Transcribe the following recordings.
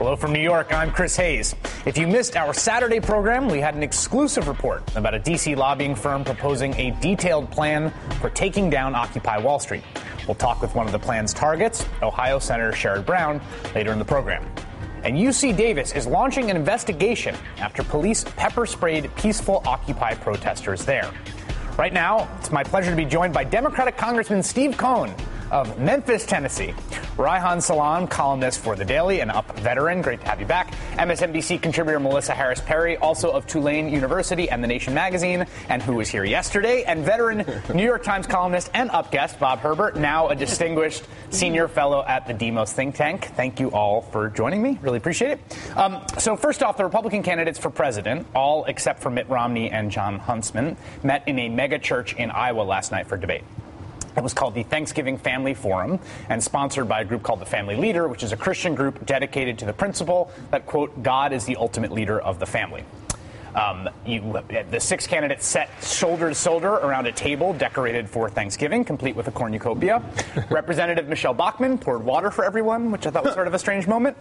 Hello from New York, I'm Chris Hayes. If you missed our Saturday program, we had an exclusive report about a D.C. lobbying firm proposing a detailed plan for taking down Occupy Wall Street. We'll talk with one of the plan's targets, Ohio Senator Sherrod Brown, later in the program. And UC Davis is launching an investigation after police pepper-sprayed peaceful Occupy protesters there. Right now, it's my pleasure to be joined by Democratic Congressman Steve Cohen of Memphis, Tennessee. Reihan Salam, columnist for The Daily and Up veteran. Great to have you back. MSNBC contributor Melissa Harris Perry, also of Tulane University and The Nation magazine, and who was here yesterday. And veteran New York Times columnist and Up guest Bob Herbert, now a distinguished senior fellow at the Demos think tank. Thank you all for joining me. Really appreciate it. So first off, the Republican candidates for president, all except for Mitt Romney and Jon Huntsman, met in a mega church in Iowa last night for debate. It was called the Thanksgiving Family Forum and sponsored by a group called the Family Leader, which is a Christian group dedicated to the principle that, quote, God is the ultimate leader of the family. The six candidates sat shoulder to shoulder around a table decorated for Thanksgiving, complete with a cornucopia. Representative Michelle Bachmann poured water for everyone, which I thought was sort of a strange moment.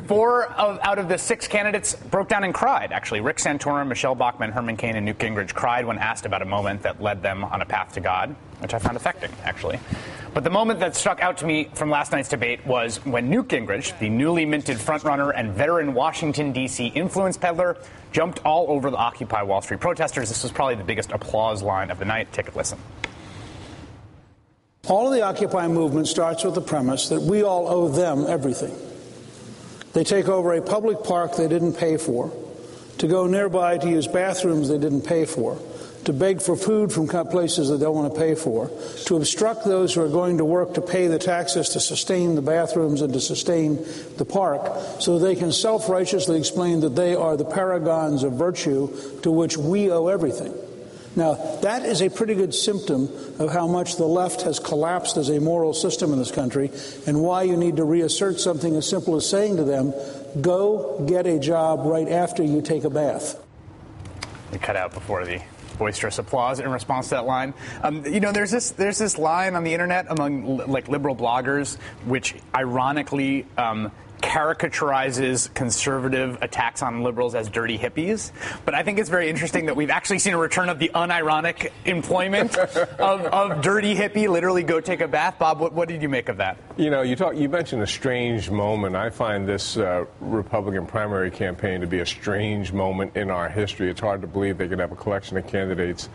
Out of the six candidates broke down and cried, actually. Rick Santorum, Michelle Bachmann, Herman Cain, and Newt Gingrich cried when asked about a moment that led them on a path to God, which I found affecting, actually. But the moment that struck out to me from last night's debate was when Newt Gingrich, the newly minted frontrunner and veteran Washington, D.C. influence peddler, jumped all over the Occupy Wall Street protesters. This was probably the biggest applause line of the night. Take a listen. All of the Occupy movement starts with the premise that we all owe them everything. They take over a public park they didn't pay for, to go nearby to use bathrooms they didn't pay for, to beg for food from places they don't want to pay for, to obstruct those who are going to work to pay the taxes to sustain the bathrooms and to sustain the park, so they can self-righteously explain that they are the paragons of virtue to which we owe everything. Now, that is a pretty good symptom of how much the left has collapsed as a moral system in this country, and why you need to reassert something as simple as saying to them, go get a job right after you take a bath. We cut out before the boisterous applause in response to that line. There's this line on the internet among liberal bloggers, which ironically caricaturizes conservative attacks on liberals as dirty hippies. But I think it's very interesting that we've actually seen a return of the unironic employment of dirty hippie, literally go take a bath. Bob, what did you make of that? You mentioned a strange moment. I find this Republican primary campaign to be a strange moment in our history. It's hard to believe they could have a collection of candidates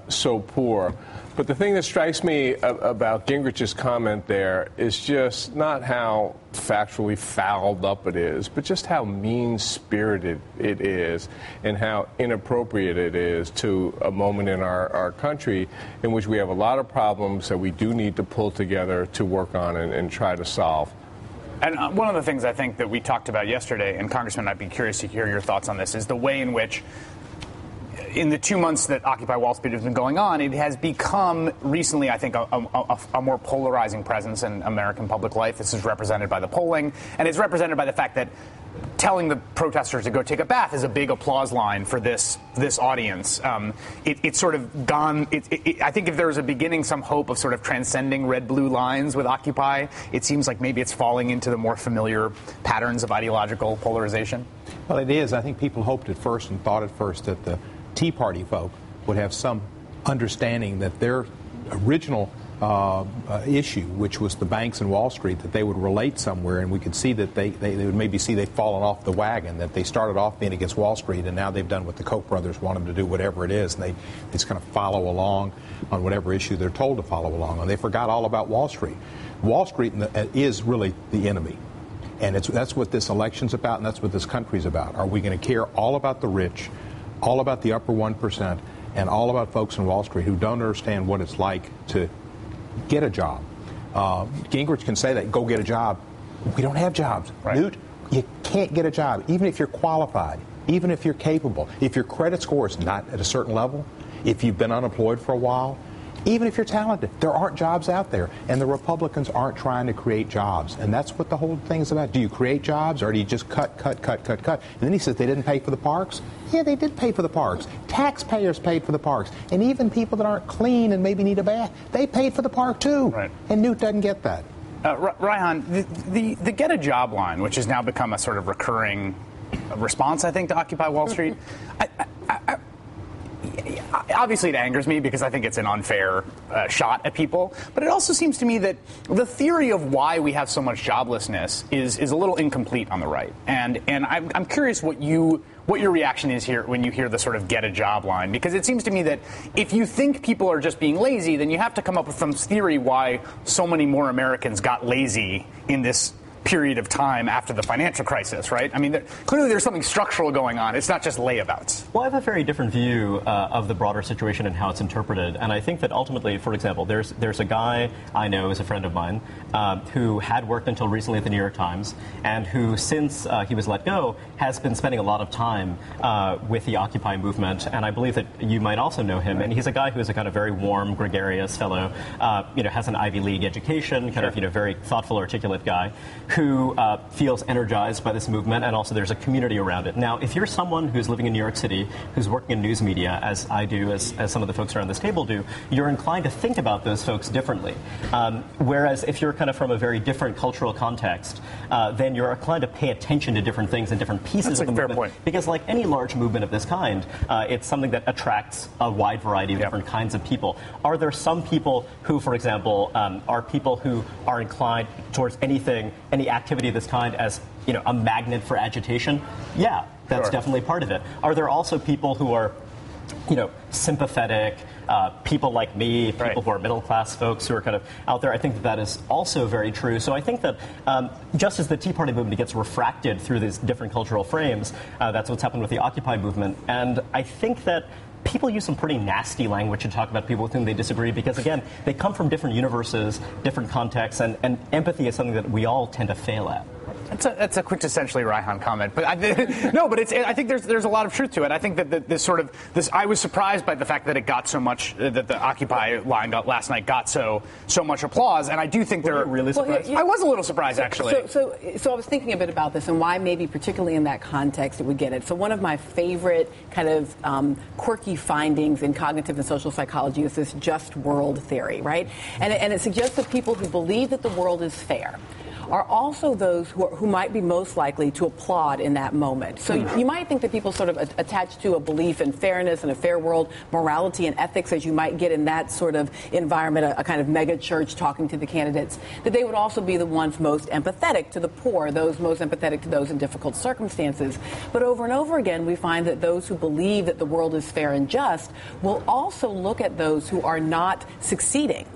so poor. But the thing that strikes me about Gingrich's comment there is just not how factually fouled up it is, but just how mean-spirited it is and how inappropriate it is to a moment in our country in which we have a lot of problems that we do need to pull together to work on and try to solve. And one of the things I think that we talked about yesterday, and Congressman, I'd be curious to hear your thoughts on this, is the way in which in the 2 months that Occupy Wall Street has been going on, it has become recently, I think, a more polarizing presence in American public life. This is represented by the polling, and it's represented by the fact that telling the protesters to go take a bath is a big applause line for this audience. It's sort of gone. I think if there was a beginning, some hope of sort of transcending red-blue lines with Occupy, it seems like maybe it's falling into the more familiar patterns of ideological polarization. Well, it is. I think people hoped at first and thought at first that the Tea Party folk would have some understanding that their original issue, which was the banks and Wall Street, that they would relate somewhere, and we could see that they would maybe see they've fallen off the wagon, that they started off being against Wall Street, and now they've done what the Koch brothers want them to do, whatever it is, and they just kind of follow along on whatever issue they're told to follow along on. They forgot all about Wall Street. Wall Street is really the enemy. And that's what this election's about, and that's what this country's about. Are we going to care all about the rich, all about the upper 1%, and all about folks in Wall Street who don't understand what it's like to get a job? Gingrich can say that, go get a job. We don't have jobs. Right. Newt, you can't get a job, even if you're qualified, even if you're capable. If your credit score is not at a certain level, if you've been unemployed for a while, even if you're talented, there aren't jobs out there. And the Republicans aren't trying to create jobs. And that's what the whole thing is about. Do you create jobs, or do you just cut? And then he says they didn't pay for the parks. Yeah, they did pay for the parks. Taxpayers paid for the parks. And even people that aren't clean and maybe need a bath, they paid for the park too. Right. And Newt doesn't get that. Reihan, the get a job line, which has now become a sort of recurring response, I think, to Occupy Wall Street, obviously it angers me because I think it's an unfair shot at people. But it also seems to me that the theory of why we have so much joblessness is a little incomplete on the right. And I'm curious what your reaction is here when you hear the sort of get a job line, because it seems to me that if you think people are just being lazy, then you have to come up with some theory why so many more Americans got lazy in this period of time after the financial crisis, right? I mean, clearly there's something structural going on. It's not just layabouts. Well, I have a very different view of the broader situation and how it's interpreted. And I think that ultimately, for example, there's a guy I know, is a friend of mine, who had worked until recently at the New York Times, and who, since he was let go, has been spending a lot of time with the Occupy movement. And I believe that you might also know him. And he's a guy who is a kind of very warm, gregarious fellow, has an Ivy League education, kind of, very thoughtful, articulate guy, who feels energized by this movement, and also there's a community around it. Now, if you're someone who's living in New York City, who's working in news media, as I do, as some of the folks around this table do, you're inclined to think about those folks differently. Whereas if you're kind of from a very different cultural context, then you're inclined to pay attention to different things and different pieces of the movement. Point. Because like any large movement of this kind, it's something that attracts a wide variety of different kinds of people. Are there some people who, for example, are people who are inclined towards any activity of this kind as, a magnet for agitation? Yeah, that's definitely part of it. Are there also people who are, sympathetic, people like me, people who are middle-class folks who are kind of out there? I think that is also very true. So I think that just as the Tea Party movement gets refracted through these different cultural frames, that's what's happened with the Occupy movement. And I think that people use some pretty nasty language to talk about people with whom they disagree because, again, they come from different universes, different contexts, and empathy is something that we all tend to fail at. That's a quintessentially Reihan comment, but I think there's a lot of truth to it. I think that this I was surprised by the fact that it got so much that the Occupy line last night got so much applause, and I do think they're really surprised. I was a little surprised actually. So I was thinking a bit about this and why maybe particularly in that context that we get it. So one of my favorite kind of quirky findings in cognitive and social psychology is this just world theory, right? And it suggests that people who believe that the world is fair are also those who might be most likely to applaud in that moment. So you might think that people sort of attached to a belief in fairness and a fair world, morality and ethics, as you might get in that sort of environment, a kind of mega church talking to the candidates, that they would also be the ones most empathetic to the poor, those most empathetic to those in difficult circumstances. But over and over again, we find that those who believe that the world is fair and just will also look at those who are not succeeding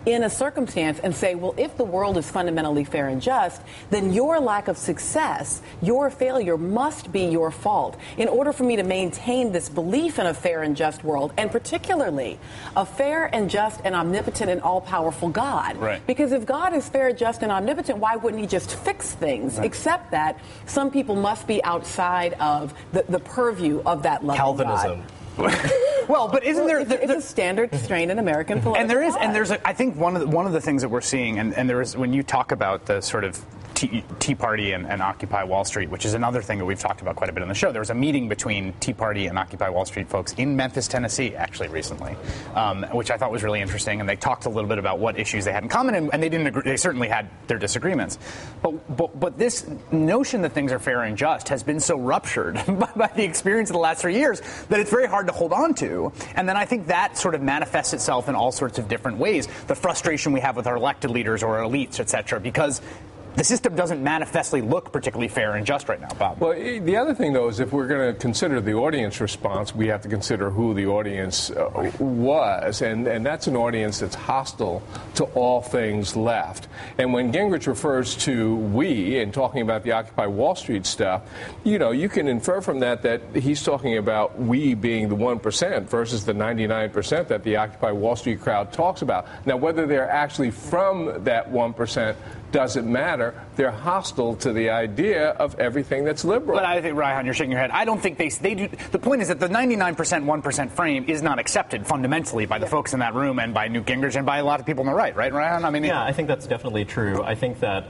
in a circumstance and say, well, if the world is fundamentally fair and just, then your lack of success, your failure must be your fault. In order for me to maintain this belief in a fair and just world, and particularly a fair and just and omnipotent and all-powerful God. Right. Because if God is fair, just, and omnipotent, why wouldn't he just fix things? Right. Except that some people must be outside of the purview of that loving Calvinism. God. Well, but isn't there? It's a standard strain in American politics. And there's I think one of the things that we're seeing, and there is when you talk about the sort of Tea Party and Occupy Wall Street, which is another thing that we've talked about quite a bit on the show. There was a meeting between Tea Party and Occupy Wall Street folks in Memphis, Tennessee, actually recently, which I thought was really interesting. And they talked a little bit about what issues they had in common, and they didn't agree. They certainly had their disagreements. But this notion that things are fair and just has been so ruptured by the experience of the last 3 years that it's very hard to hold on to. And then I think that sort of manifests itself in all sorts of different ways. The frustration we have with our elected leaders or our elites, et cetera, because the system doesn't manifestly look particularly fair and just right now, Bob. Well, the other thing, though, is if we're going to consider the audience response, we have to consider who the audience was. And that's an audience that's hostile to all things left. And when Gingrich refers to we and talking about the Occupy Wall Street stuff, you can infer from that he's talking about we being the 1% versus the 99% that the Occupy Wall Street crowd talks about. Now, whether they're actually from that 1% doesn't matter. matter, they're hostile to the idea of everything that's liberal. But I think, Reihan, you're shaking your head. I don't think they do. The point is that the 99%, 1% frame is not accepted fundamentally by the folks in that room and by Newt Gingrich and by a lot of people on the right, right, Reihan? I mean, yeah, I think that's definitely true. I think that,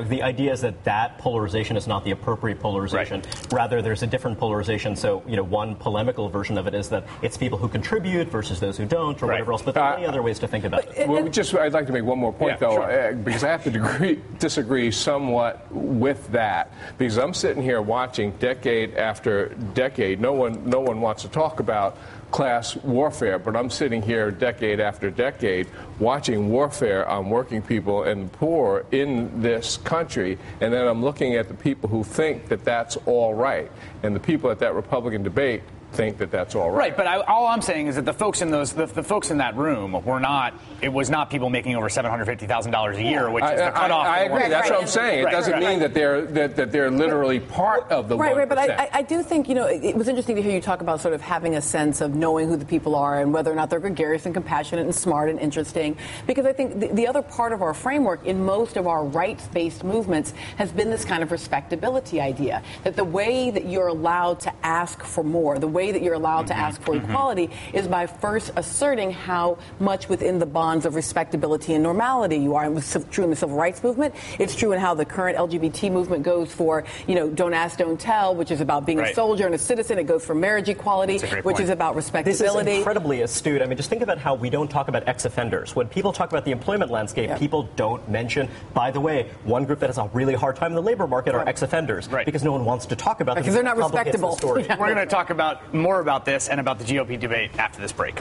the idea is that polarization is not the appropriate polarization. Right. Rather, there's a different polarization. So, one polemical version of it is that it's people who contribute versus those who don't or whatever else. But there are many other ways to think about it. Well, I'd like to make one more point, because I have to disagree somewhat with that. Because I'm sitting here watching decade after decade. No one wants to talk about class warfare, but I'm sitting here decade after decade watching warfare on working people and the poor in this country, and then I'm looking at the people who think that that's all right, and the people at that Republican debate think that that's all right. Right, but all I'm saying is that the folks in the folks in that room were not. It was not people making over $750,000 a year, which is the cutoff. I agree. That's what I'm saying. It doesn't mean that they're literally part of the 1%. Right. But I do think it was interesting to hear you talk about sort of having a sense of knowing who the people are and whether or not they're gregarious and compassionate and smart and interesting. Because I think the other part of our framework in most of our rights-based movements has been this kind of respectability idea, that the way that you're allowed to ask for more, the way that you're allowed to ask for equality is by first asserting how much within the bonds of respectability and normality you are. It was true in the civil rights movement. It's true in how the current LGBT movement goes for, don't ask, don't tell, which is about being a soldier and a citizen. It goes for marriage equality, which is about respectability. This is incredibly astute. I mean, just think about how we don't talk about ex-offenders. When people talk about the employment landscape, people don't mention, by the way, one group that has a really hard time in the labor market are ex-offenders, because no one wants to talk about them. Because they're not respectable. We're going to talk about more about this and about the GOP debate after this break.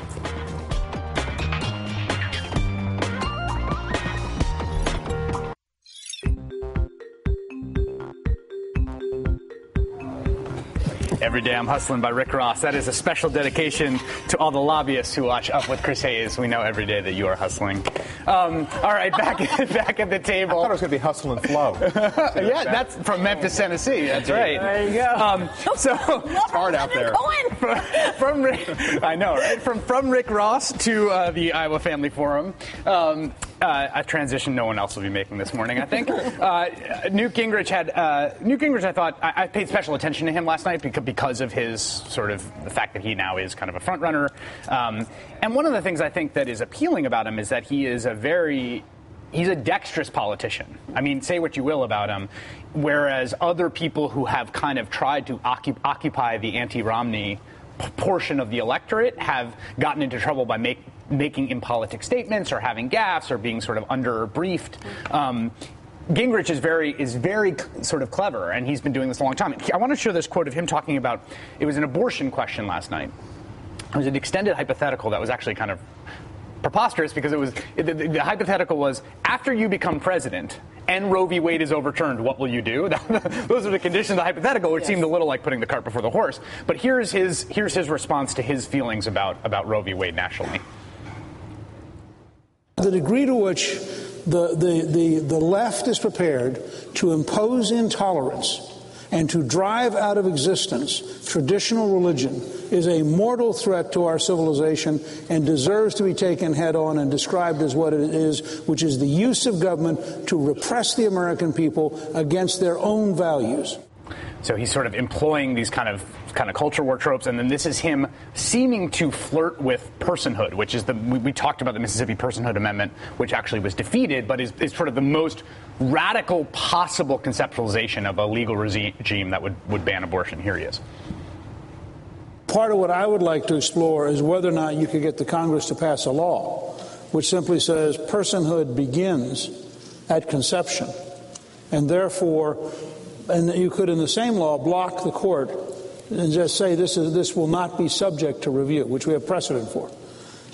Every Day I'm Hustling by Rick Ross. That is a special dedication to all the lobbyists who watch Up with Chris Hayes. We know every day that you are hustling. All right, back at the table. I thought it was going to be Hustle and Flow. Yeah, that's from Memphis, Tennessee. That's right. There you go. So it's hard out there. From Rick, I know, right? From Rick Ross to the Iowa Family Forum. A transition no one else will be making this morning, I think. Newt Gingrich, I thought, I paid special attention to him last night because of his sort of the fact that he now is kind of a front runner. And one of the things I think that is appealing about him is that he's a dexterous politician. I mean, say what you will about him. Whereas other people who have kind of tried to occupy the anti-Romney portion of the electorate have gotten into trouble by making impolitic statements or having gaffes or being sort of under-briefed. Gingrich is very sort of clever, and he's been doing this a long time. I want to show this quote of him talking about, it was an abortion question last night. It was an extended hypothetical that was actually kind of preposterous because it was the hypothetical was, after you become president and Roe v. Wade is overturned, what will you do? Those are the conditions of the hypothetical, which seemed a little like putting the cart before the horse. But here's his response to his feelings about Roe v. Wade nationally. The degree to which the left is prepared to impose intolerance and to drive out of existence traditional religion is a mortal threat to our civilization and deserves to be taken head on and described as what it is, which is the use of government to repress the American people against their own values. So he's sort of employing these kind of culture war tropes, and then this is him seeming to flirt with personhood, which is we talked about the Mississippi Personhood Amendment, which actually was defeated, but is sort of the most radical possible conceptualization of a legal regime that would ban abortion. Here he is. Part of what I would like to explore is whether or not you could get the Congress to pass a law which simply says personhood begins at conception, and therefore, and you could in the same law block the court and just say this will not be subject to review, which we have precedent for.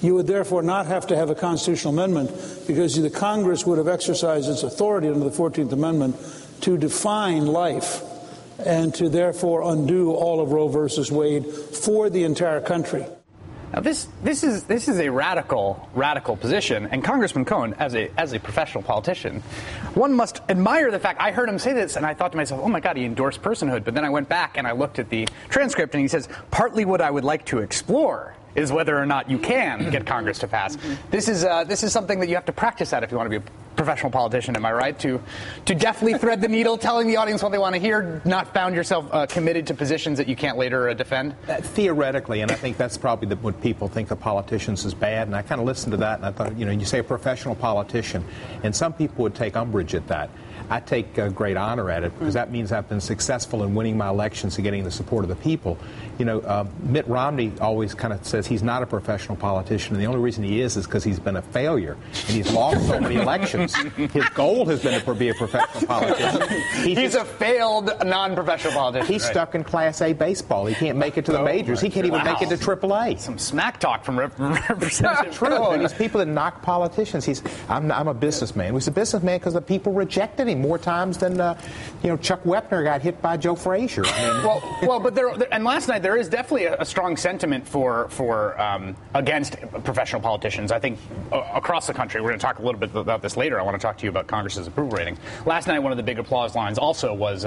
You would therefore not have to have a constitutional amendment because the Congress would have exercised its authority under the 14th Amendment to define life and to therefore undo all of Roe versus Wade for the entire country. Now, this is a radical position, and Congressman Cohen, as a professional politician, one must admire the fact. I heard him say this, and I thought to myself, "Oh my God, he endorsed personhood." But then I went back and I looked at the transcript, and he says, "Partly what I would like to explore is whether or not you can get Congress to pass." This is something that you have to practice at if you want to be professional politician, am I right? To deftly thread the needle, telling the audience what they want to hear, not found yourself committed to positions that you can't later defend? Theoretically, and I think that's probably what people think of politicians as bad, and I kind of listened to that, and I thought, you say a professional politician, and some people would take umbrage at that. I take great honor at it because that means I've been successful in winning my elections and getting the support of the people. Mitt Romney always kind of says he's not a professional politician, and the only reason he is because he's been a failure and he's lost so many elections. His goal has been to be a professional politician. He's a failed non-professional politician. He's stuck in Class A baseball. He can't make it to the majors. He can't even make it to AAA. Some smack talk from Representative Not true. And these people that knock politicians, I'm a businessman. He's a businessman because the people rejected him more times than Chuck Wepner got hit by Joe Frazier. And last night there is definitely a strong sentiment for against professional politicians. I think across the country. We're going to talk a little bit about this later. I want to talk to you about Congress's approval rating. Last night, one of the big applause lines also was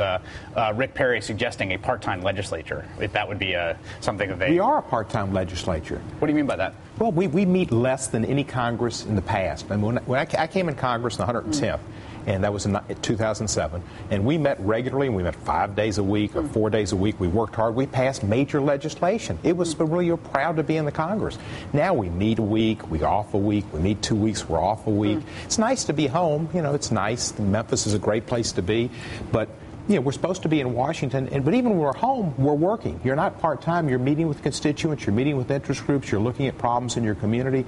Rick Perry suggesting a part-time legislature. If that would be something that we are a part-time legislature. What do you mean by that? Well, we meet less than any Congress in the past. I mean, when I came in Congress in the 110th. And that was in 2007. And we met regularly, and we met 5 days a week or 4 days a week. We worked hard. We passed major legislation. It was really proud to be in the Congress. Now we meet a week, we off a week, we meet 2 weeks, we're off a week. It's nice to be home. It's nice. Memphis is a great place to be. But we're supposed to be in Washington, but even when we're home, we're working. You're not part-time. You're meeting with constituents. You're meeting with interest groups. You're looking at problems in your community.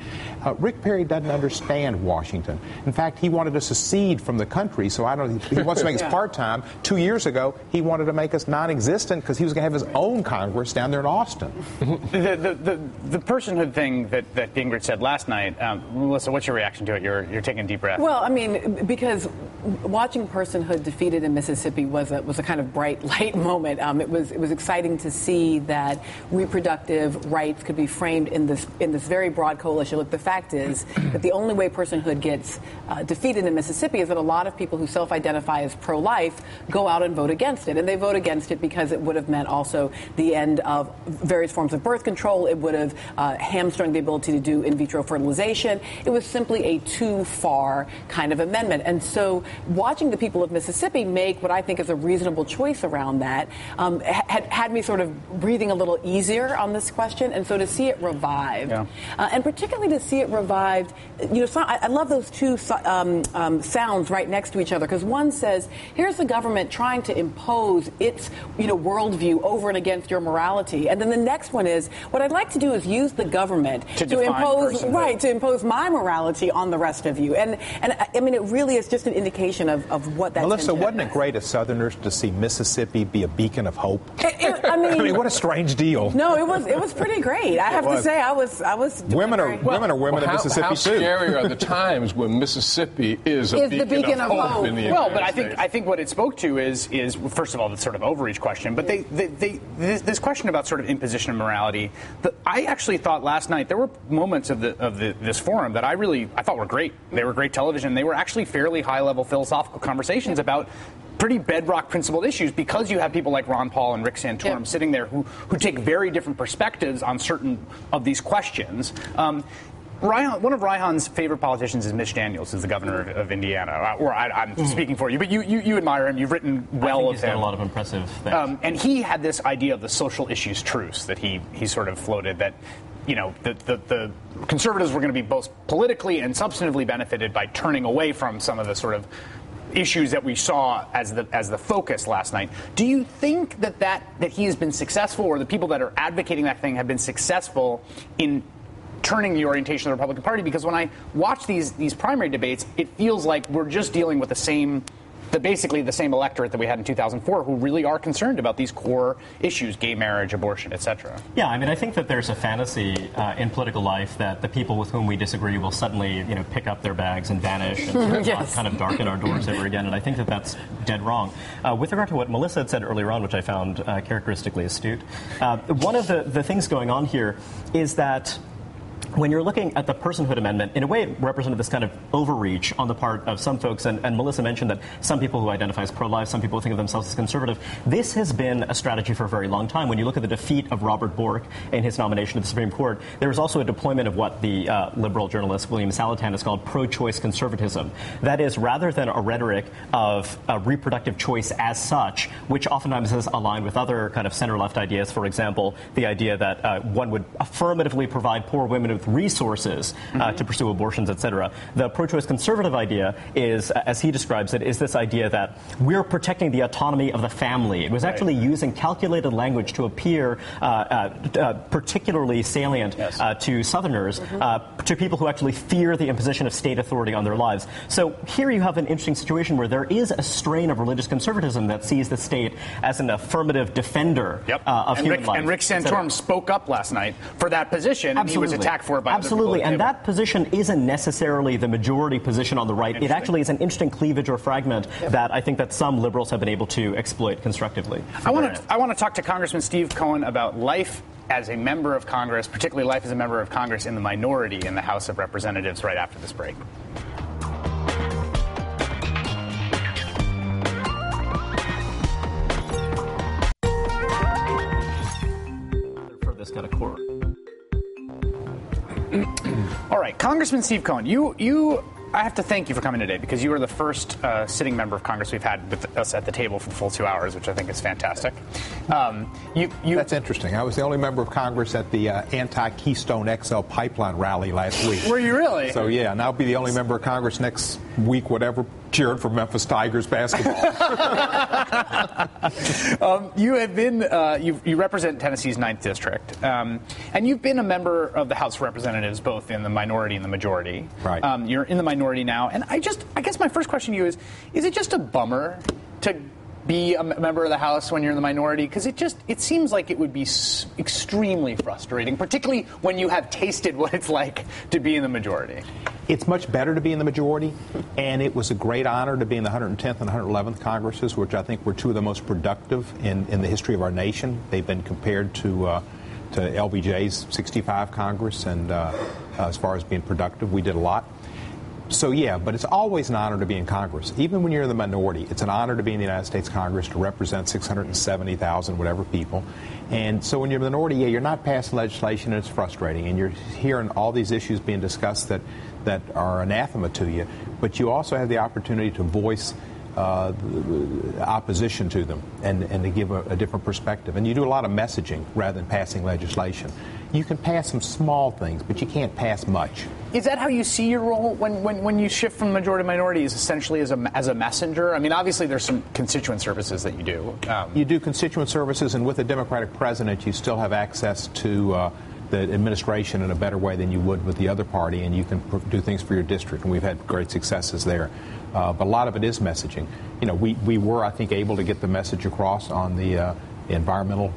Rick Perry doesn't understand Washington. In fact, he wanted to secede from the country, so he wants to make us part-time. 2 years ago, he wanted to make us non-existent because he was going to have his own Congress down there in Austin. The personhood thing that Ingrid said last night, Melissa, what's your reaction to it? You're taking a deep breath. Well, I mean, because watching personhood defeated in Mississippi was a kind of bright light moment. It was exciting to see that reproductive rights could be framed in this very broad coalition. Look, the fact is that the only way personhood gets defeated in Mississippi is that a lot of people who self-identify as pro-life go out and vote against it, and they vote against it because it would have meant also the end of various forms of birth control. It would have hamstrung the ability to do in vitro fertilization. It was simply a too far kind of amendment, and so watching the people of Mississippi make what I think is a reasonable choice around that had me sort of breathing a little easier on this question. And so to see it revived, and particularly to see it revived, I love those two sounds right next to each other, because one says, here's the government trying to impose its worldview over and against your morality, and then the next one is, what I'd like to do is use the government to impose my morality on the rest of you. And I mean, it really is just an indication of what that. Melissa, wasn't it great as Southerners to see Mississippi be a beacon of hope? I mean, what a strange deal. No, it was pretty great. I have to say, I was. Women are women in Mississippi how too. Scary are the times when Mississippi is a beacon of hope in the United but States. I think what it spoke to is first of all the sort of overreach question, but this question about sort of imposition of morality. I actually thought last night there were moments of this forum that I thought were great. They were great television. They were actually fairly high level philosophical conversations about pretty bedrock principled issues, because you have people like Ron Paul and Rick Santorum sitting there who take very different perspectives on certain of these questions. Reihan, one of Reihan's favorite politicians is Mitch Daniels, who's the governor of Indiana. I'm speaking for you, but you admire him. You've written well of him. He's done a lot of impressive things. And he had this idea of the social issues truce that he sort of floated, that the conservatives were going to be both politically and substantively benefited by turning away from some of the sort of issues that we saw as the focus last night. Do you think that he has been successful, or the people that are advocating that thing have been successful in turning the orientation of the Republican Party? Because when I watch these primary debates, it feels like we're just dealing with basically the same electorate that we had in 2004, who really are concerned about these core issues: gay marriage, abortion, etc. Yeah, I mean, I think that there's a fantasy in political life that the people with whom we disagree will suddenly, pick up their bags and vanish and sort of, kind of darken our doors ever again. And I think that that's dead wrong. With regard to what Melissa had said earlier on, which I found characteristically astute, one of the things going on here is that when you're looking at the Personhood Amendment, in a way it represented this kind of overreach on the part of some folks, and Melissa mentioned that some people who identify as pro-life, some people think of themselves as conservative. This has been a strategy for a very long time. When you look at the defeat of Robert Bork in his nomination to the Supreme Court, there was also a deployment of what the liberal journalist William Salatan has called pro-choice conservatism. That is, rather than a rhetoric of reproductive choice as such, which oftentimes is aligned with other kind of center-left ideas, for example, the idea that one would affirmatively provide poor women with resources to pursue abortions, etc. The pro-choice conservative idea is, as he describes it, is this idea that we're protecting the autonomy of the family. It was actually using calculated language to appear particularly salient to Southerners, to people who actually fear the imposition of state authority on their lives. So here you have an interesting situation where there is a strain of religious conservatism that sees the state as an affirmative defender of human life. And Rick Santorum spoke up last night for that position, and he was attacked for it by Absolutely, and that position isn't necessarily the majority position on the right. It actually is an interesting cleavage or fragment that I think that some liberals have been able to exploit constructively. I want to talk to Congressman Steve Cohen about life as a member of Congress, particularly life as a member of Congress in the minority in the House of Representatives right after this break. For this kind of court. All right, Congressman Steve Cohen, I have to thank you for coming today because you are the first sitting member of Congress we've had with us at the table for the full 2 hours, which I think is fantastic. That's interesting. I was the only member of Congress at the anti-Keystone XL pipeline rally last week. Were you really? So, yeah, and I'll be the only member of Congress next week, whatever, cheering for Memphis Tigers basketball. You have been, you represent Tennessee's 9th District, and you've been a member of the House of Representatives both in the minority and the majority. Right. You're in the minority now, and I guess my first question to you is it just a bummer to be a member of the House when you're in the minority? Because it seems like it would be extremely frustrating, particularly when you have tasted what it's like to be in the majority. It's much better to be in the majority, and it was a great honor to be in the 110th and 111th Congresses, which I think were two of the most productive in the history of our nation. They've been compared to LBJ's 65 Congress, and as far as being productive, we did a lot. So, yeah, but it's always an honor to be in Congress. Even when you're in the minority, it's an honor to be in the United States Congress, to represent 670,000 whatever people. And so when you're in the minority, yeah, you're not passing legislation, and it's frustrating. And you're hearing all these issues being discussed that are anathema to you. But you also have the opportunity to voice opposition to them and to give a different perspective. And you do a lot of messaging rather than passing legislation. You can pass some small things, but you can't pass much. Is that how you see your role when you shift from majority to minority, is essentially as a messenger? I mean, obviously there's some constituent services that you do. You do constituent services, and with a Democratic president, you still have access to the administration in a better way than you would with the other party, and you can do things for your district, and we've had great successes there. But a lot of it is messaging. You know, we were, I think, able to get the message across on the environmental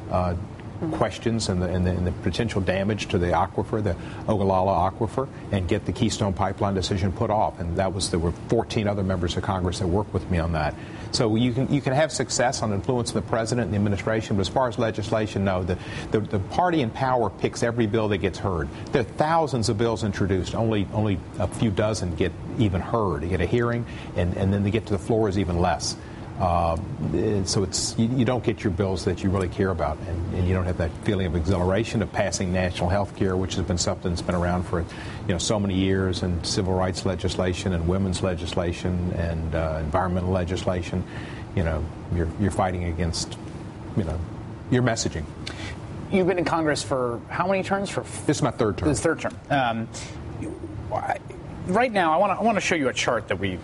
questions and the potential damage to the aquifer, the Ogallala aquifer, and get the Keystone Pipeline decision put off. And there were 14 other members of Congress that worked with me on that. So you can have success on influencing the president and the administration, but as far as legislation, no. The party in power picks every bill that gets heard. There are thousands of bills introduced. Only a few dozen get even heard. You get a hearing, and then they get to the floor is even less. So you don't get your bills that you really care about, and you don't have that feeling of exhilaration of passing national health care, which has been something that's been around for so many years, and civil rights legislation and women's legislation and environmental legislation. You're fighting against your messaging. You've been in Congress for how many terms? This is my third term. This is third term. Right now, I want to show you a chart that we're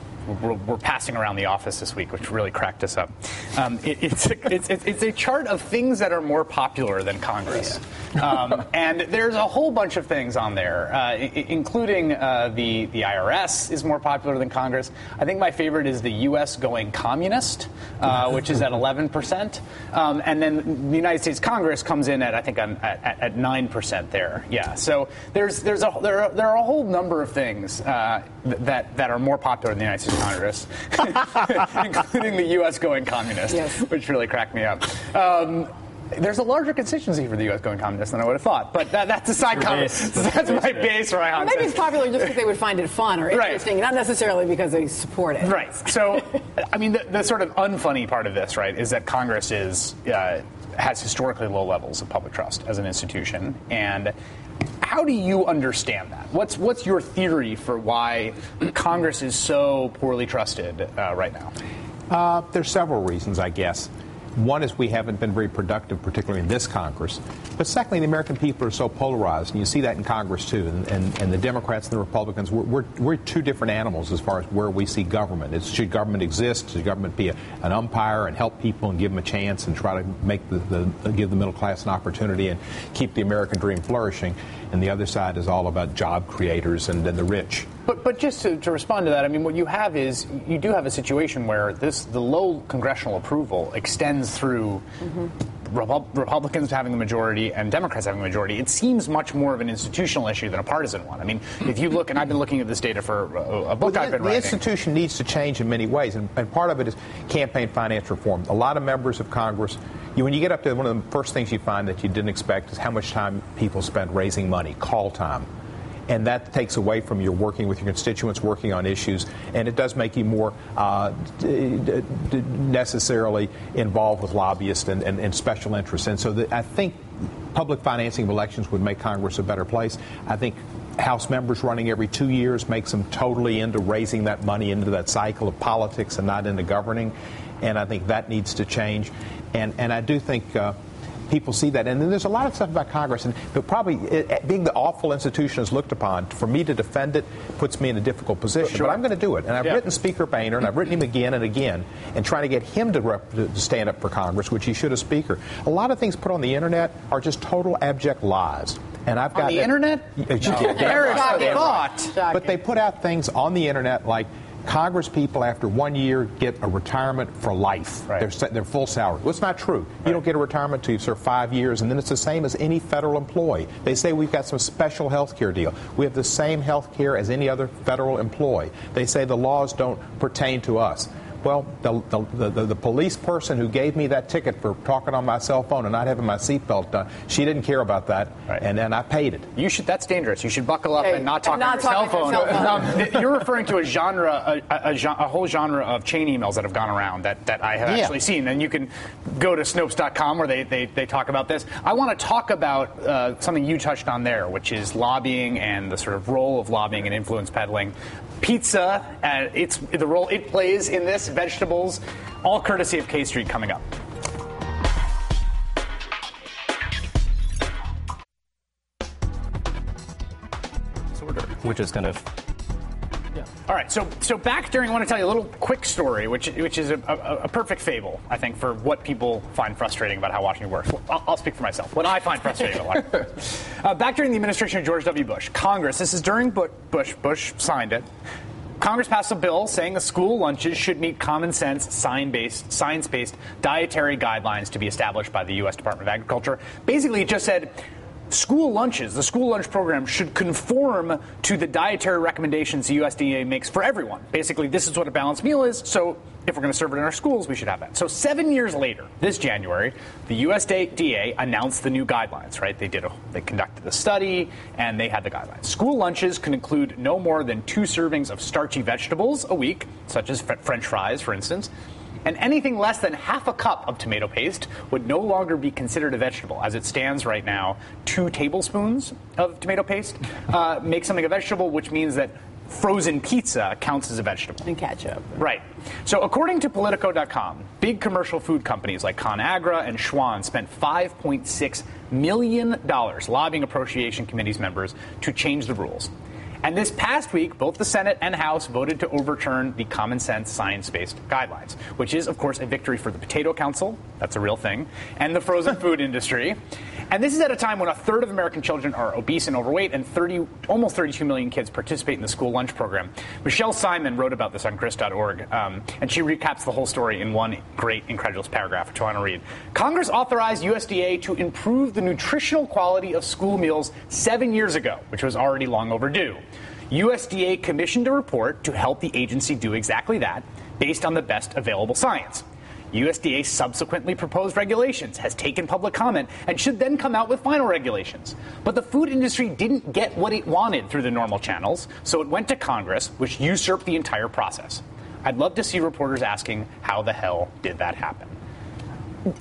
passing around the office this week, which really cracked us up. It's a chart of things that are more popular than Congress. And there's a whole bunch of things on there, including the IRS is more popular than Congress. I think my favorite is the U.S. going communist, which is at 11%. And then the United States Congress comes in at, I think, at 9% there. Yeah. So there are a whole number of things that are more popular in the United States Congress, including the U.S. going communist, yes, which really cracked me up. There's a larger constituency for the U.S. going communist than I would have thought, but that's a side comment. That's my base, Reihan. Maybe it's popular just because they would find it fun or interesting, not necessarily because they support it. Right. So, I mean, the sort of unfunny part of this, right, is that Congress has historically low levels of public trust as an institution, and how do you understand that? What's your theory for why Congress is so poorly trusted right now? There's several reasons, I guess. One is we haven't been very productive, particularly in this Congress. But secondly, the American people are so polarized, and you see that in Congress, too. And the Democrats and the Republicans, we're two different animals as far as where we see government. Should government exist? Should government be an umpire and help people and give them a chance and try to make give the middle class an opportunity and keep the American dream flourishing? And the other side is all about job creators and the rich. But just to respond to that, I mean, what you have is you do have a situation where the low congressional approval extends through Republicans having the majority and Democrats having the majority. It seems much more of an institutional issue than a partisan one. I mean, if you look, and I've been looking at this data for a book I've been writing. The institution needs to change in many ways, and part of it is campaign finance reform. A lot of members of Congress, when you get up to one of the first things you find that you didn't expect is how much time people spend raising money, call time. And that takes away from your working with your constituents, working on issues, and it does make you more necessarily involved with lobbyists and special interests. And so I think public financing of elections would make Congress a better place. I think House members running every 2 years makes them totally into raising that money into that cycle of politics and not into governing. And I think that needs to change. And I do think people see that. And then there's a lot of stuff about Congress, and probably being the awful institution is looked upon, for me to defend it puts me in a difficult position. Sure. But I'm going to do it. And I've written Speaker Boehner, and I've written him again and again, and trying to get him to stand up for Congress, which he should as Speaker. A lot of things put on the Internet are just total abject lies. And I've got on the Internet? No. Thought. But they put out things on the Internet like Congress people after 1 year get a retirement for life. Right. They're full salary. Well, it's not true. Right. You don't get a retirement until you serve 5 years, and then it's the same as any federal employee. They say we've got some special health care deal. We have the same health care as any other federal employee. They say the laws don't pertain to us. Well, the police person who gave me that ticket for talking on my cell phone and not having my seatbelt done, she didn't care about that, right. and I paid it. That's dangerous. You should buckle up and not talk on your cell phone. You're referring to a whole genre of chain emails that have gone around that I have actually seen, and you can go to Snopes.com where they talk about this. I want to talk about something you touched on there, which is lobbying and the sort of role of lobbying and influence peddling. Pizza, the role it plays in this, vegetables, all courtesy of K Street coming up. Which is kind of... All right, so back during, I want to tell you a little quick story, which is a perfect fable, I think, for what people find frustrating about how Washington works. I'll speak for myself. What I find frustrating about Washington. Back during the administration of George W. Bush, Congress, this is during Bush signed it, Congress passed a bill saying the school lunches should meet common sense, science-based dietary guidelines to be established by the U.S. Department of Agriculture. Basically, it just said school lunches, the school lunch program, should conform to the dietary recommendations the USDA makes for everyone. Basically, this is what a balanced meal is, so if we're going to serve it in our schools, we should have that. So 7 years later, this January, the USDA announced the new guidelines, right? They conducted a study, and they had the guidelines. School lunches can include no more than 2 servings of starchy vegetables a week, such as French fries, for instance. And anything less than half a cup of tomato paste would no longer be considered a vegetable. As it stands right now, 2 tablespoons of tomato paste make something a vegetable, which means that frozen pizza counts as a vegetable. And ketchup. Right. So according to Politico.com, big commercial food companies like ConAgra and Schwan spent $5.6 million lobbying appropriation committees members to change the rules. And this past week, both the Senate and House voted to overturn the common sense science-based guidelines, which is, of course, a victory for the Potato Council, that's a real thing, and the frozen food industry. And this is at a time when 1/3 of American children are obese and overweight, and almost 32 million kids participate in the school lunch program. Michelle Simon wrote about this on Chris.org, and she recaps the whole story in one great, incredulous paragraph, which I want to read. Congress authorized USDA to improve the nutritional quality of school meals 7 years ago, which was already long overdue. USDA commissioned a report to help the agency do exactly that, based on the best available science. USDA subsequently proposed regulations, has taken public comment, and should then come out with final regulations. But the food industry didn't get what it wanted through the normal channels, so it went to Congress, which usurped the entire process. I'd love to see reporters asking, how the hell did that happen?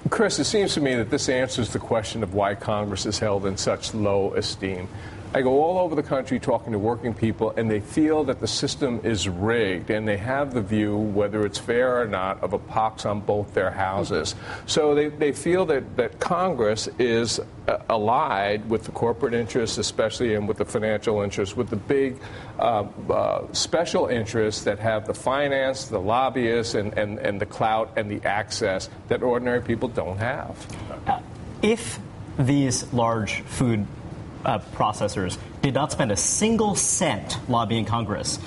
Chris, it seems to me that this answers the question of why Congress is held in such low esteem. I go all over the country talking to working people, and they feel that the system is rigged, and they have the view, whether it's fair or not, of a pox on both their houses. So they feel that Congress is allied with the corporate interests, especially, and with the financial interests, with the big special interests that have the finance, the lobbyists, and the clout and the access that ordinary people don't have. If these large food processors did not spend a single cent lobbying Congress,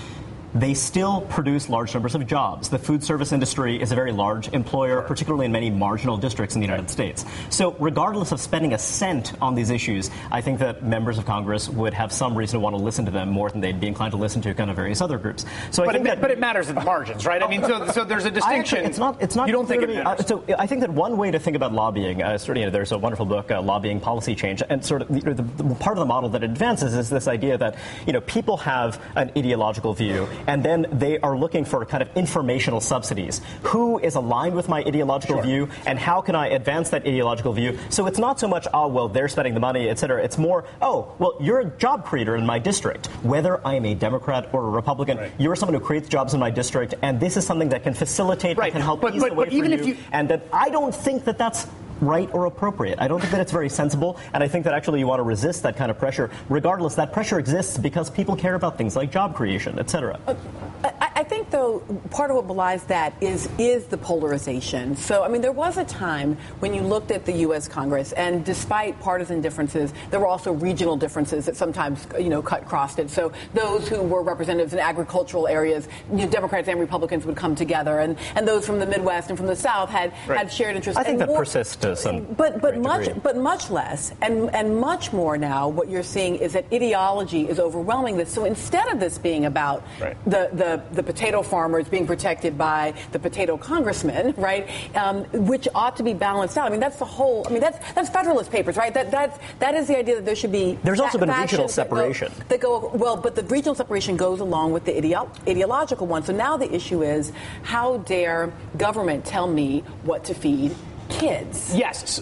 they still produce large numbers of jobs. The food service industry is a very large employer, particularly in many marginal districts in the United States. So regardless of spending a cent on these issues, I think that members of Congress would have some reason to want to listen to them more than they'd be inclined to listen to kind of various other groups. So but it matters at the margins, right? I mean, so there's a distinction. It's not. You don't think it matters? So I think that one way to think about lobbying, there's a wonderful book, Lobbying Policy Change, and sort of the part of the model that advances is this idea that people have an ideological view, and then they are looking for kind of informational subsidies. Who is aligned with my ideological view, and how can I advance that ideological view? So it's not so much, they're spending the money, et cetera. It's more, you're a job creator in my district. Whether I am a Democrat or a Republican, you're someone who creates jobs in my district, and this is something that can facilitate, that can help ease the way for you. And that I don't think that that's right or appropriate. I don't think that it's very sensible, and I think that actually you want to resist that kind of pressure. Regardless, that pressure exists because people care about things like job creation, et cetera. I think, though, part of what belies that is the polarization. So, I mean, there was a time when you looked at the U.S. Congress, and despite partisan differences, there were also regional differences that sometimes, crossed it. So those who were representatives in agricultural areas, Democrats and Republicans would come together, and those from the Midwest and from the South had shared interests. I think that persists. But much less, and much more now, what you're seeing is that ideology is overwhelming this. So instead of this being about the potato farmers being protected by the potato congressman, which ought to be balanced out. I mean, that's the whole. I mean, that's Federalist Papers, right? That is the idea that there should be. There's also been regional separation. But the regional separation goes along with the ideological one. So now the issue is, how dare government tell me what to feed kids? Yes,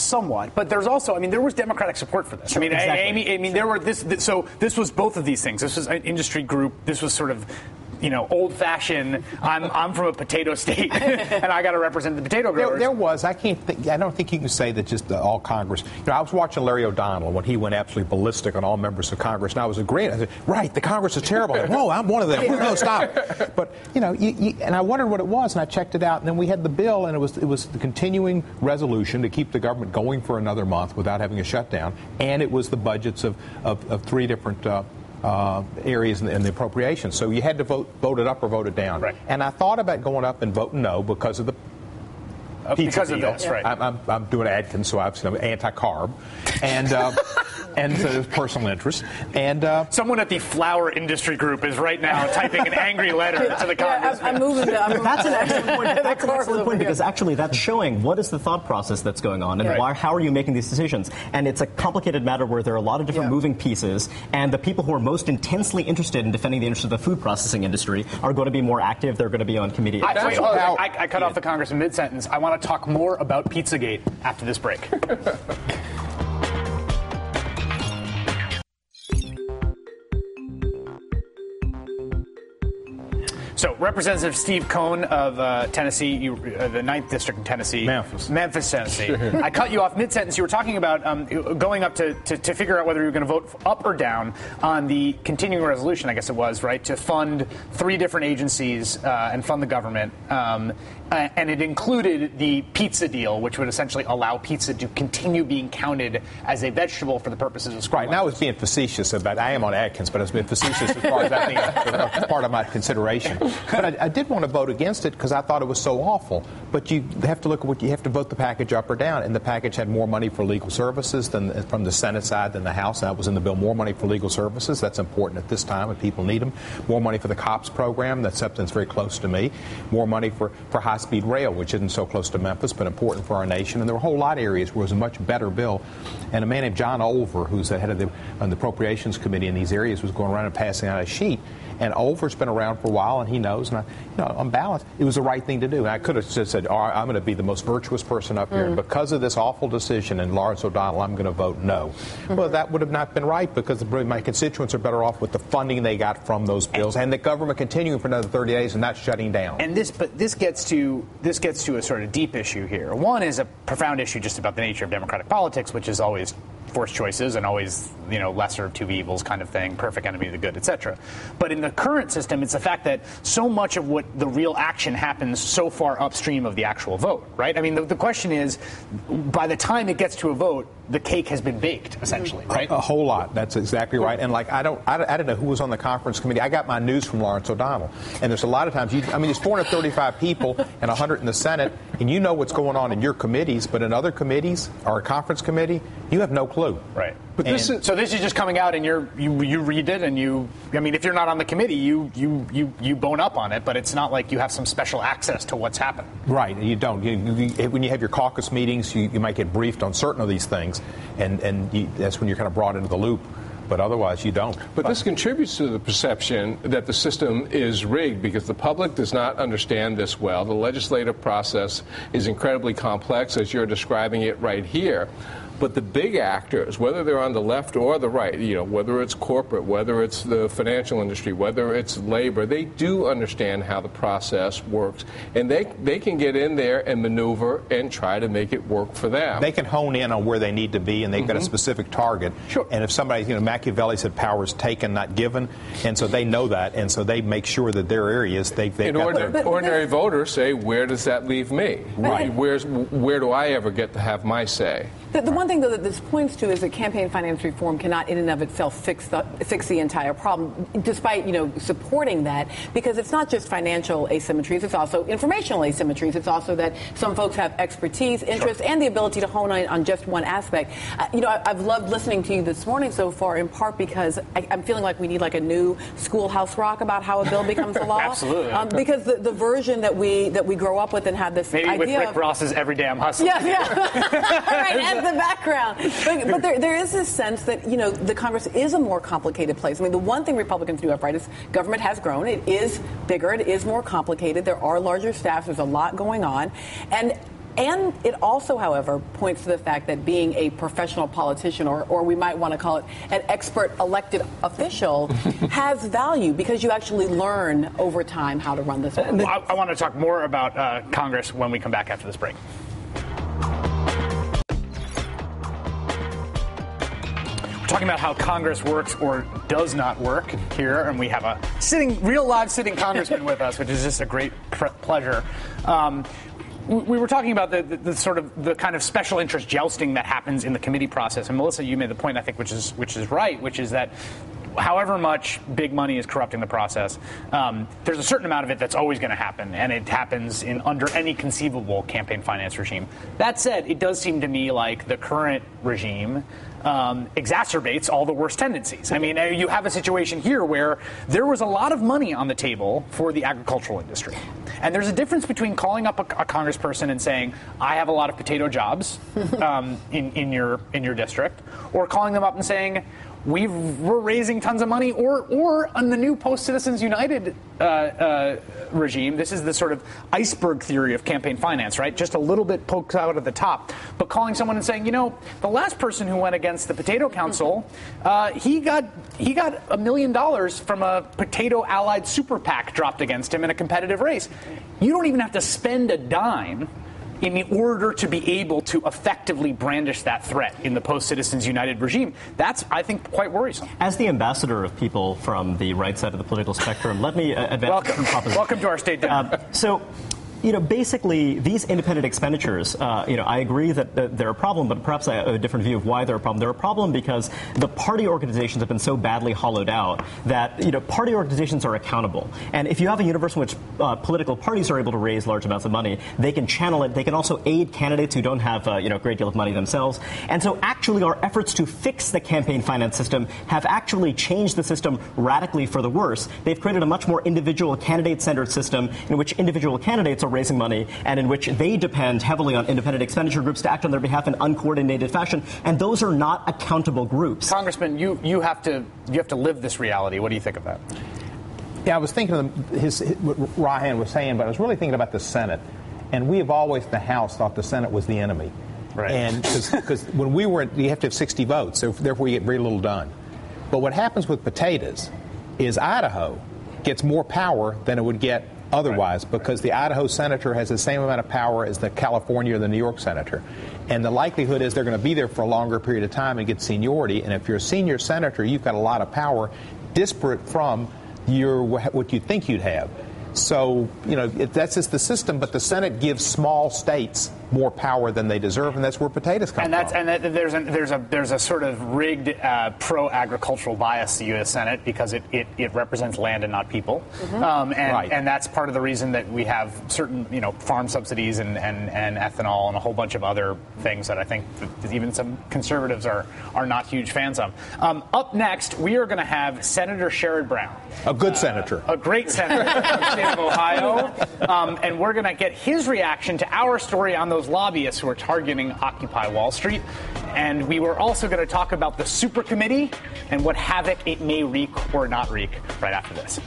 somewhat. But there's also, there was Democratic support for this. Sure, exactly. There were this was both of these things. This was an industry group. This was sort of, old-fashioned. I'm from a potato state, and I got to represent the potato growers. There was. I don't think you can say that just all Congress. I was watching Larry O'Donnell when he went absolutely ballistic on all members of Congress, and I was agreeing. I said, right, the Congress is terrible. Whoa, I'm one of them. No, stop. But and I wondered what it was, and I checked it out, and then we had the bill, and it was the continuing resolution to keep the government going for another month without having a shutdown, and it was the budgets of three different areas in the appropriations. So you had to vote it up or vote it down. Right. And I thought about going up and voting no because of the pizza because deal. Of this, right. I'm doing Atkins, so I'm anti-carb. And and so there's personal interest. And someone at the flour industry group is right now typing an angry letter to the Congress. I'm moving. That's an excellent point. That's an excellent point because actually that's showing what is the thought process that's going on and how are you making these decisions. And it's a complicated matter where there are a lot of different moving pieces, and the people who are most intensely interested in defending the interests of the food processing industry are going to be more active. They're going to be on committee. I cut off the Congressman mid-sentence. I want to talk more about Pizzagate after this break. So, Representative Steve Cohen of Tennessee, the 9th District in Tennessee. Memphis, Tennessee. I cut you off mid-sentence. You were talking about going up to figure out whether you were going to vote up or down on the continuing resolution, I guess it was, right, to fund 3 different agencies and fund the government. And it included the pizza deal, which would essentially allow pizza to continue being counted as a vegetable for the purposes of school. Right. Now I was being facetious about, I am on Atkins, but I was being facetious as far as that being part of my consideration. But I did want to vote against it because I thought it was so awful. But you have to look at what you have to vote the package up or down. And the package had more money for legal services than from the Senate side than the House. That was in the bill. More money for legal services. That's important at this time when people need them. More money for the COPS program. That's something that's very close to me. More money for high-speed rail, which isn't so close to Memphis, but important for our nation. And there were a whole lot of areas where it was a much better bill. And a man named John Olver, who's the head of the Appropriations Committee in these areas, was going around and passing out a sheet. And Olver's been around for a while, and he knows. And on balance, it was the right thing to do. And I could have just said, "Oh, I'm going to be the most virtuous person up here, and because of this awful decision in Lawrence O'Donnell, I'm going to vote no." Well, that would have not been right because my constituents are better off with the funding they got from those bills, and the government continuing for another 30 days and not shutting down. And this gets to a sort of deep issue here. One is a profound issue just about the nature of democratic politics, which is always forced choices and always, lesser of two evils kind of thing, perfect enemy of the good, etc. But in the current system, it's the fact that so much of what the real action happens so far upstream of the actual vote, right? I mean, the question is, by the time it gets to a vote, the cake has been baked, essentially, right? A whole lot. That's exactly right. And I don't know who was on the conference committee. I got my news from Lawrence O'Donnell. And there's a lot of times, there's 435 people and 100 in the Senate, and you know what's going on in your committees, but in other committees or a conference committee, you have no clue. Right. But this is just coming out, and you read it, and if you're not on the committee, you bone up on it, but it's not like you have some special access to what's happening. Right. You don't. When you have your caucus meetings, you might get briefed on certain of these things, and that's when you're kind of brought into the loop. But otherwise, you don't. But this contributes to the perception that the system is rigged because the public does not understand this well. The legislative process is incredibly complex, as you're describing it right here. But the big actors, whether they're on the left or the right, whether it's corporate, whether it's the financial industry, whether it's labor, they do understand how the process works. And they can get in there and maneuver and try to make it work for them. They can hone in on where they need to be, and they've got a specific target. Sure. And if somebody, Machiavelli said power is taken, not given, and so they know that, and so they make sure that their areas, they've got ordinary voters say, where does that leave me? Right. Where do I ever get to have my say? The one thing, though, that this points to is that campaign finance reform cannot in and of itself fix the entire problem, despite, supporting that, because it's not just financial asymmetries, it's also informational asymmetries. It's also that some folks have expertise, interest, and the ability to hone in on just one aspect. I've loved listening to you this morning so far, in part because I'm feeling like we need a new Schoolhouse Rock about how a bill becomes a law. Absolutely. Because the version that we grow up with and have this maybe idea with Rick Ross's Every Damn Hustle. Yeah. Right, the background. But there is this sense that, the Congress is a more complicated place. The one thing Republicans do have right is government has grown. It is bigger. It is more complicated. There are larger staffs. There's a lot going on. And it also, however, points to the fact that being a professional politician, or we might want to call it an expert elected official, has value because you actually learn over time how to run this. I want to talk more about Congress when we come back after this break. Talking about how Congress works or does not work here, and we have a real live sitting congressman with us, which is just a great pleasure. We were talking about the kind of special interest jousting that happens in the committee process, and Melissa, you made the point I think which is right, which is that however much big money is corrupting the process, there's a certain amount of it that's always going to happen, and it happens under any conceivable campaign finance regime. That said, it does seem to me like the current regime exacerbates all the worst tendencies. You have a situation here where there was a lot of money on the table for the agricultural industry. And there's a difference between calling up a congressperson and saying, I have a lot of potato jobs in your district, or calling them up and saying, we're raising tons of money, or on the new Post-Citizens United regime, this is the sort of iceberg theory of campaign finance, right? Just a little bit pokes out at the top. But calling someone and saying, the last person who went against the Potato Council, he got $1 million from a potato allied super PAC dropped against him in a competitive race. You don't even have to spend a dime in order to be able to effectively brandish that threat in the Post-Citizens United regime. That's, I think, quite worrisome. As the ambassador of people from the right side of the political spectrum, let me advance some propositions. Welcome to our state dinner. basically these independent expenditures, I agree that they're a problem, but perhaps I have a different view of why they're a problem. They're a problem because the party organizations have been so badly hollowed out that, party organizations are accountable. And if you have a universe in which political parties are able to raise large amounts of money, they can channel it. They can also aid candidates who don't have, a great deal of money themselves. And so actually our efforts to fix the campaign finance system have actually changed the system radically for the worse. They've created a much more individual candidate-centered system in which individual candidates are raising money and in which they depend heavily on independent expenditure groups to act on their behalf in uncoordinated fashion. And those are not accountable groups. Congressman, you have to live this reality. What do you think of that? Yeah, I was thinking of what Reihan was saying, but I was really thinking about the Senate. And we have always in the House thought the Senate was the enemy. Right. And because when we were, you have to have 60 votes, so therefore you get very little done. But what happens with potatoes is Idaho gets more power than it would get otherwise, because the Idaho senator has the same amount of power as the California or the New York senator. And the likelihood is they're going to be there for a longer period of time and get seniority. And if you're a senior senator, you've got a lot of power disparate from what you think you'd have. So, that's just the system, but the Senate gives small states more power than they deserve, and that's where potatoes come from. And there's a sort of rigged pro-agricultural bias to the U.S. Senate because it represents land and not people. Mm-hmm. And that's part of the reason that we have certain, farm subsidies and ethanol and a whole bunch of other things that I think that even some conservatives are not huge fans of. Up next, we are going to have Senator Sherrod Brown. A good senator. A great senator from the state of Ohio. And we're going to get his reaction to our story on those lobbyists who are targeting Occupy Wall Street. And we were also going to talk about the super committee and what havoc it may wreak or not wreak right after this.